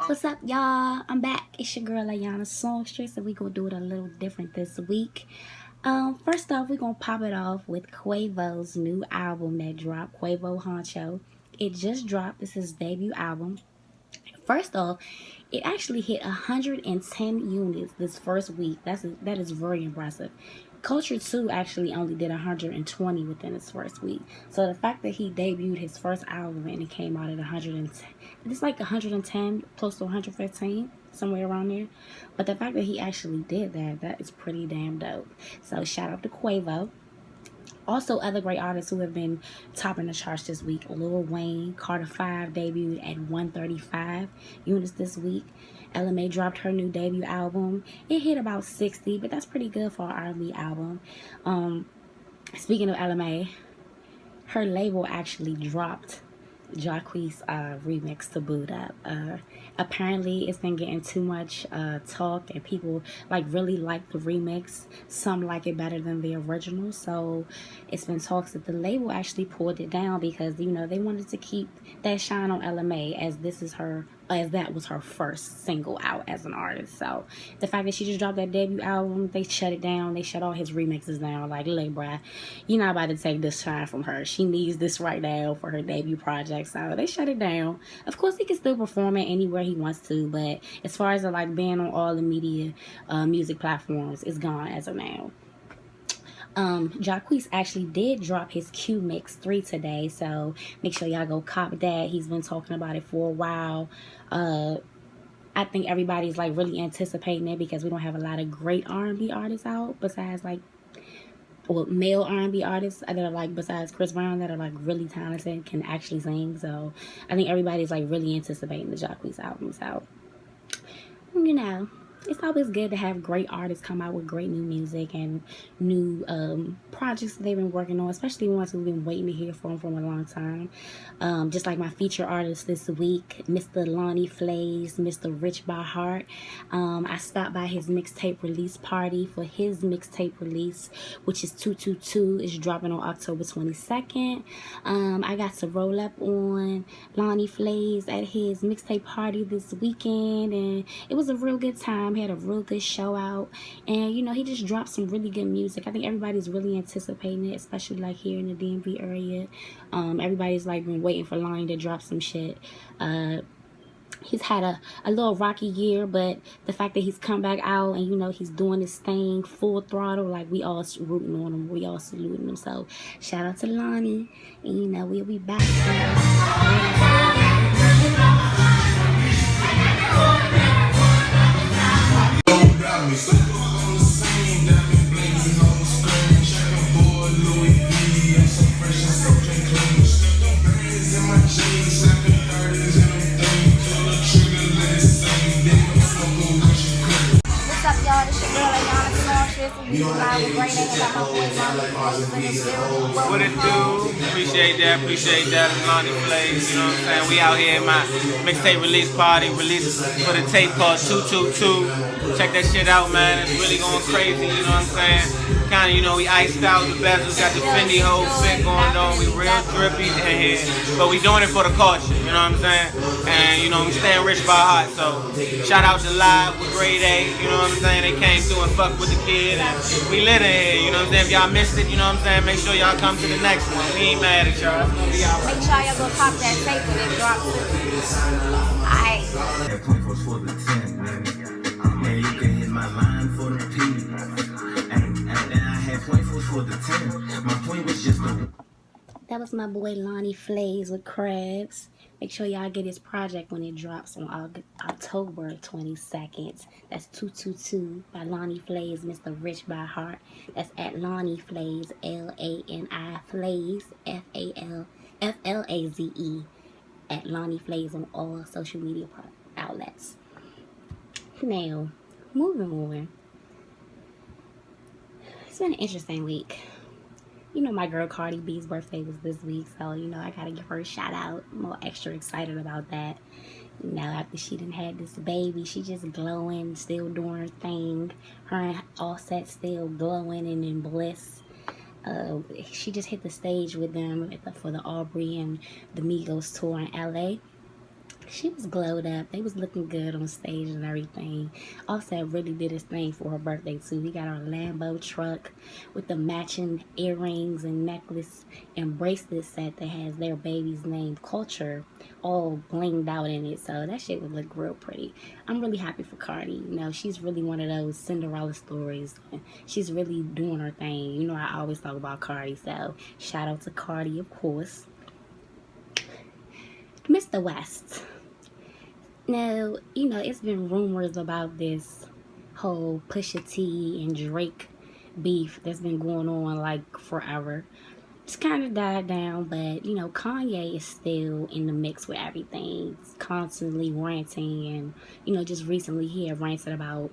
What's up, y'all? I'm back. It's your girl Ayana Songstress, and we gonna do it a little different this week. First off, we're gonna pop it off with Quavo's new album that dropped, Quavo Honcho. It just dropped. This is his debut album. First off, it actually hit 110 units this first week. That is very impressive. Kulture 2 actually only did 120 within his first week. So the fact that he debuted his first album and it came out at 110, it's like 110, close to 115, somewhere around there. But the fact that he actually did that is pretty damn dope. So shout out to Quavo. Also, other great artists who have been topping the charts this week. Lil Wayne, Carter 5 debuted at 135 units this week. LMA dropped her new debut album. It hit about 60, but that's pretty good for an R&B album. Speaking of LMA, her label actually dropped Jacuees remix to Boot Up. Apparently it's been getting too much talk, and people like really like the remix. Some like it better than the original, so it's been talks that the label actually pulled it down because, you know, they wanted to keep that shine on LMA, as that was her first single out as an artist. So the fact that she just dropped that debut album, they shut it down. They shut all his remixes down. Like, look, bruh, you're not about to take this shine from her. She needs this right now for her debut project. So they shut it down. Of course, he can still perform it anywhere he wants to, but as far as like being on all the media music platforms, it's gone as of now. Jacuees actually did drop his Q Mix 3 today, so make sure y'all go cop that. He's been talking about it for a while. I think everybody's like really anticipating it because we don't have a lot of great R&B artists out besides like, well, male R&B artists that are like, besides Chris Brown, that are like really talented, can actually sing. So I think everybody's like really anticipating the Jacuees albums out. You know, it's always good to have great artists come out with great new music and new projects that they've been working on, especially ones we've been waiting to hear from a long time. Just like my feature artist this week, Mr. Lani Flaze, Mr. Rich by Heart. I stopped by his mixtape release party for his mixtape release, which is 222. It's dropping on October 22nd. I got to roll up on Lani Flaze at his mixtape party this weekend, and it was a real good time. He had a real good show out, and you know, he just dropped some really good music. I think everybody's really anticipating it, especially like here in the DMV area. Everybody's like been waiting for Lani to drop some shit. He's had a little rocky year, but the fact that he's come back out and, you know, he's doing his thing full throttle, like, we all rooting on him, we all saluting him. So shout out to Lani, and you know, we'll be back. What it do? Appreciate that. Lani Flaze, you know what I'm saying? We out here in my mixtape release party, release for the tape called 222. Check that shit out, man. It's really going crazy, you know what I'm saying? Kinda, you know, we iced out the bezels, got the Fendi whole fit going on. We real drippy in here, but we doing it for the culture, you know what I'm saying? And, you know, we staying rich by heart, so shout out to Live with Grade A, you know what I'm saying? They came through and fucked with the kid, and we lit in here, you know what I'm saying? If y'all missed it, you know what I'm saying? Make sure y'all come to the next one. We ain't mad at y'all. It's gonna be alright. Make sure y'all go pop that tape when it drops. Alright. And you can hit my line for the P. And I had point for the 10. My point was just the... That was my boy Lani Flaze with Crabs. Make sure y'all get his project when it drops on October 22nd. That's 222 by Lani Flaze, Mr. Rich by Heart. That's at Lani Flaze, Lani Flaze, Flaze, at Lani Flaze on all social media outlets. Now, moving on. It's been an interesting week. You know, my girl Cardi B's birthday was this week, so, you know, I gotta give her a shout out. I'm more extra excited about that. You know, after she done had this baby, she just glowing, still doing her thing. Her and Offset still glowing and in bliss. She just hit the stage with them for the Aubrey and the Migos tour in LA. She was glowed up. They was looking good on stage and everything. Offset really did his thing for her birthday too. He got her a Lambo truck with the matching earrings and necklace and bracelet set that has their baby's name, Kulture, all blinged out in it. So that shit would look real pretty. I'm really happy for Cardi. You know, she's really one of those Cinderella stories. She's really doing her thing. You know, I always talk about Cardi. So shout out to Cardi, of course. Mr. West. Now, you know, it's been rumors about this whole Pusha T and Drake beef that's been going on like forever. It's kind of died down, but you know, Kanye is still in the mix with everything. He's constantly ranting, and you know, just recently he had ranted about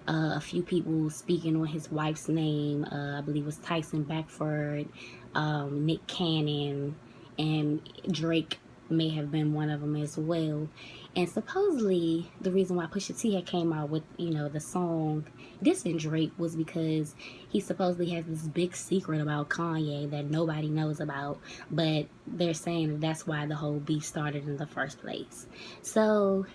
a few people speaking on his wife's name. I believe it was Tyson Beckford, Nick Cannon, and Drake may have been one of them as well. And supposedly the reason why Pusha T had came out with, you know, the song dissing Drake was because he supposedly has this big secret about Kanye that nobody knows about, but they're saying that that's why the whole beef started in the first place. So,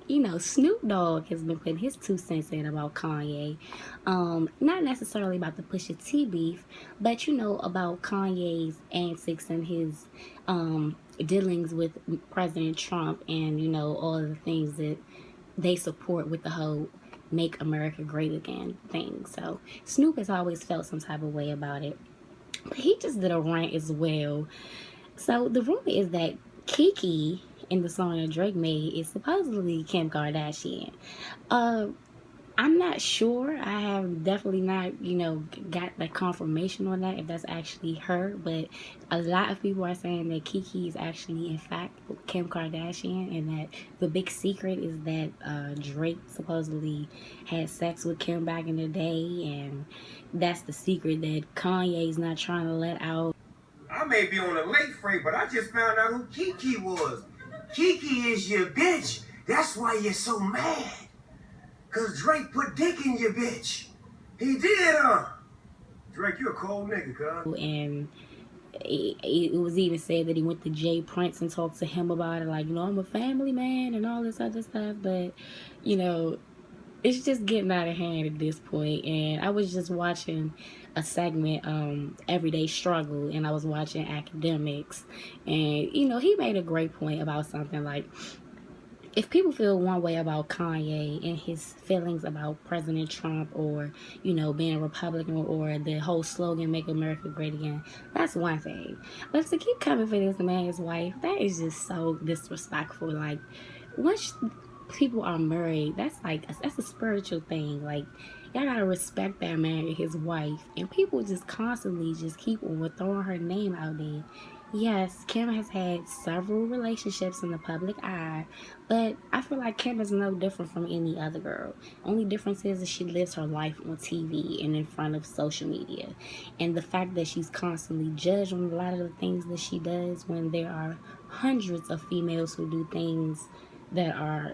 you know, Snoop Dogg has been putting his 2 cents in about Kanye. Not necessarily about the Pusha T beef, but, you know, about Kanye's antics and his dealings with President Trump and, you know, all of the things that they support with the whole Make America Great Again thing. So Snoop has always felt some type of way about it. But he just did a rant as well. So the rumor is that Kiki in the song that Drake made is supposedly Kim Kardashian. I'm not sure. I have definitely not, you know, got the confirmation on that if that's actually her. But a lot of people are saying that Kiki is actually, in fact, Kim Kardashian, and that the big secret is that Drake supposedly had sex with Kim back in the day, and that's the secret that Kanye's not trying to let out. I may be on a late freight, but I just found out who Kiki was. Kiki is your bitch. That's why you're so mad. Cause Drake put dick in your bitch. He did, Drake, you a cold nigga, cuz. And it was even said that he went to Jay Prince and talked to him about it, like, you know, I'm a family man and all this other stuff. But, you know, it's just getting out of hand at this point. And I was just watching a segment, Everyday Struggle, and I was watching Academics, and you know, he made a great point about something like, if people feel one way about Kanye and his feelings about President Trump, or, you know, being a Republican, or the whole slogan, Make America Great Again, that's one thing. But to keep coming for this man's wife, that is just so disrespectful. Like, once people are married, that's a spiritual thing. Like, y'all gotta respect that man and his wife. And people just constantly just keep on throwing her name out there. Yes, Kim has had several relationships in the public eye, but I feel like Kim is no different from any other girl. Only difference is that she lives her life on TV and in front of social media. And the fact that she's constantly judged on a lot of the things that she does, when there are hundreds of females who do things that are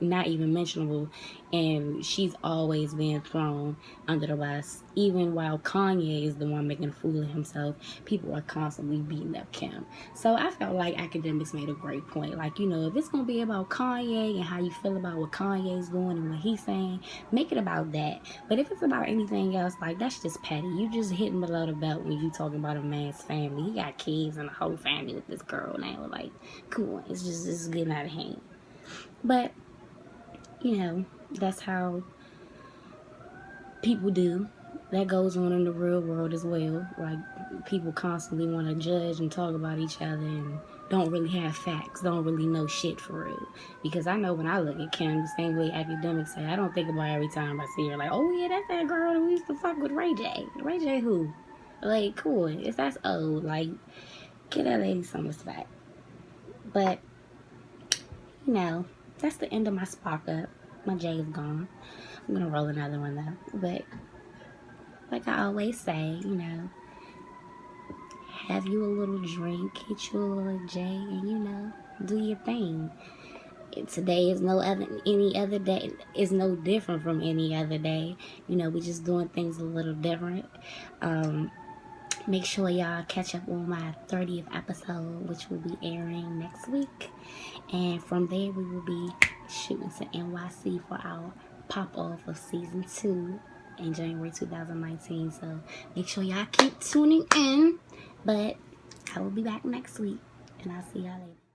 not even mentionable, and she's always being thrown under the bus. Even while Kanye is the one making a fool of himself, people are constantly beating up Kim. So I felt like Academics made a great point. Like, you know, if it's gonna be about Kanye and how you feel about what Kanye's doing and what he's saying, make it about that. But if it's about anything else, like, that's just petty. You just hitting below the belt when you talking about a man's family. He got kids and a whole family with this girl now. Like, come on, it's getting out of hand. But you know, that's how people do. That goes on in the real world as well. Like, people constantly want to judge and talk about each other and don't really have facts, don't really know shit for real. Because I know when I look at Kim, the same way Academics say, I don't think about every time I see her, like, oh yeah, that's that girl who used to fuck with Ray J. Ray J who? Like, cool. If that's old, like, give that lady some respect. But, you know, that's the end of my spark up. My J is gone. I'm gonna roll another one though. But like I always say, you know, have you a little drink, hit you a little J, and you know, do your thing. Today is any other day is no different from any other day. You know, we're just doing things a little different. Make sure y'all catch up on my 30th episode, which will be airing next week. And from there, we will be shooting to NYC for our pop-off of Season 2 in January 2019. So make sure y'all keep tuning in. But I will be back next week, and I'll see y'all later.